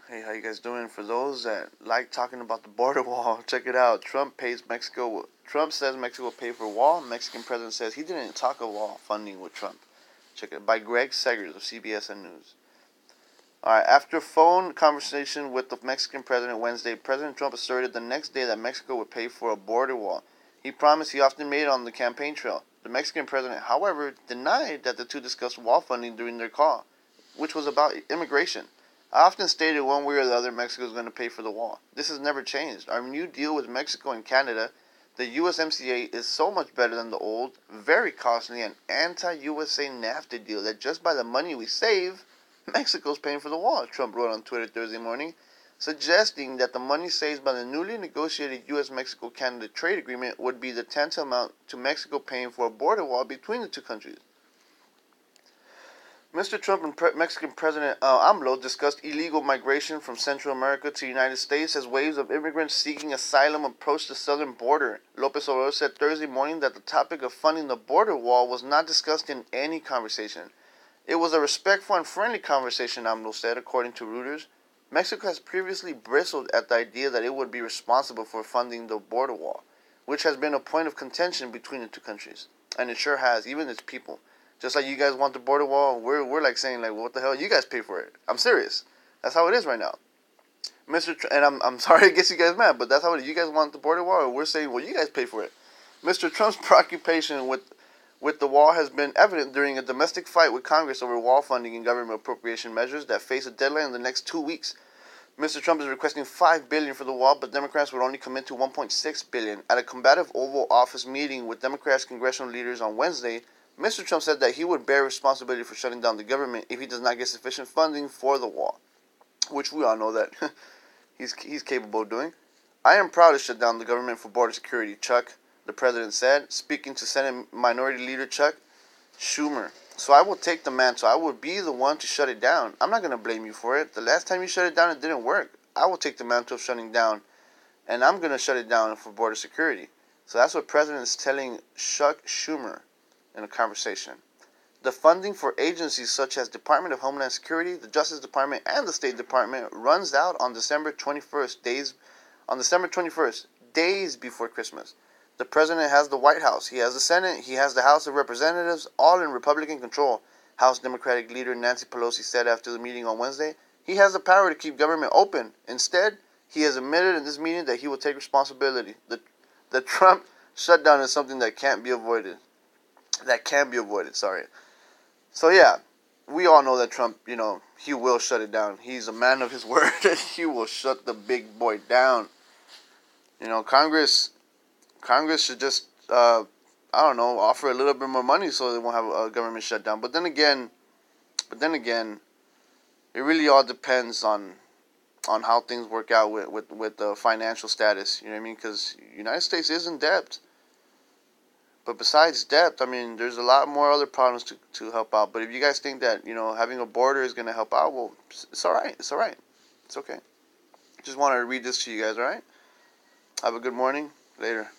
Hey, how you guys doing? For those that like talking about the border wall, check it out. Trump says Mexico will pay for wall. Mexican president says he didn't talk of wall funding with Trump. Check it by Greg Segers of CBS News. All right, after phone conversation with the Mexican president Wednesday, President Trump asserted the next day that Mexico would pay for a border wall. He promised he often made it on the campaign trail. The Mexican president, however, denied that the two discussed wall funding during their call, which was about immigration. I often stated one way or the other Mexico is going to pay for the wall. This has never changed. Our new deal with Mexico and Canada, the USMCA, is so much better than the old, very costly, and anti-USA NAFTA deal that just by the money we save, Mexico's paying for the wall, Trump wrote on Twitter Thursday morning, suggesting that the money saved by the newly negotiated U.S.-Mexico-Canada trade agreement would be the tantamount to Mexico paying for a border wall between the two countries. Mr. Trump and Mexican President AMLO discussed illegal migration from Central America to the United States as waves of immigrants seeking asylum approached the southern border. López Obrador said Thursday morning that the topic of funding the border wall was not discussed in any conversation. It was a respectful and friendly conversation, AMLO said, according to Reuters. Mexico has previously bristled at the idea that it would be responsible for funding the border wall, which has been a point of contention between the two countries. And it sure has, even its people. Just like you guys want the border wall, we're like saying, like, well, what the hell? You guys pay for it. I'm serious. That's how it is right now. And I'm sorry it gets you guys mad, but that's how it is. You guys want the border wall, and we're saying, well, you guys pay for it. Mr. Trump's preoccupation with the wall has been evident during a domestic fight with Congress over wall funding and government appropriation measures that face a deadline in the next 2 weeks. Mr. Trump is requesting $5 billion for the wall, but Democrats would only commit to $1.6 billion. At a combative Oval Office meeting with Democrats' congressional leaders on Wednesday, Mr. Trump said that he would bear responsibility for shutting down the government if he does not get sufficient funding for the wall, which we all know that he's capable of doing. I am proud to shut down the government for border security, Chuck, the president said, speaking to Senate Minority Leader Chuck Schumer. So I will take the mantle. I will be the one to shut it down. I'm not going to blame you for it. The last time you shut it down, it didn't work. I will take the mantle of shutting down, and I'm going to shut it down for border security. So that's what President is telling Chuck Schumer in a conversation. The funding for agencies such as Department of Homeland Security, the Justice Department, and the State Department runs out on December 21st, days before Christmas. The president has the White House, he has the Senate, he has the House of Representatives, all in Republican control, House Democratic leader Nancy Pelosi said after the meeting on Wednesday. He has the power to keep government open. Instead, he has admitted in this meeting that he will take responsibility. The Trump shutdown is something that can't be avoided. So yeah, we all know that Trump, he will shut it down. He's a man of his word. He will shut the big boy down. Congress should just, offer a little bit more money so they won't have a government shutdown. But then again, it really all depends on how things work out with the financial status. You know what I mean? Because the United States is in debt. But besides debt, there's a lot more other problems to help out. But if you guys think that, having a border is going to help out, well, it's all right. It's all right. It's okay. Just wanted to read this to you guys, all right? Have a good morning. Later.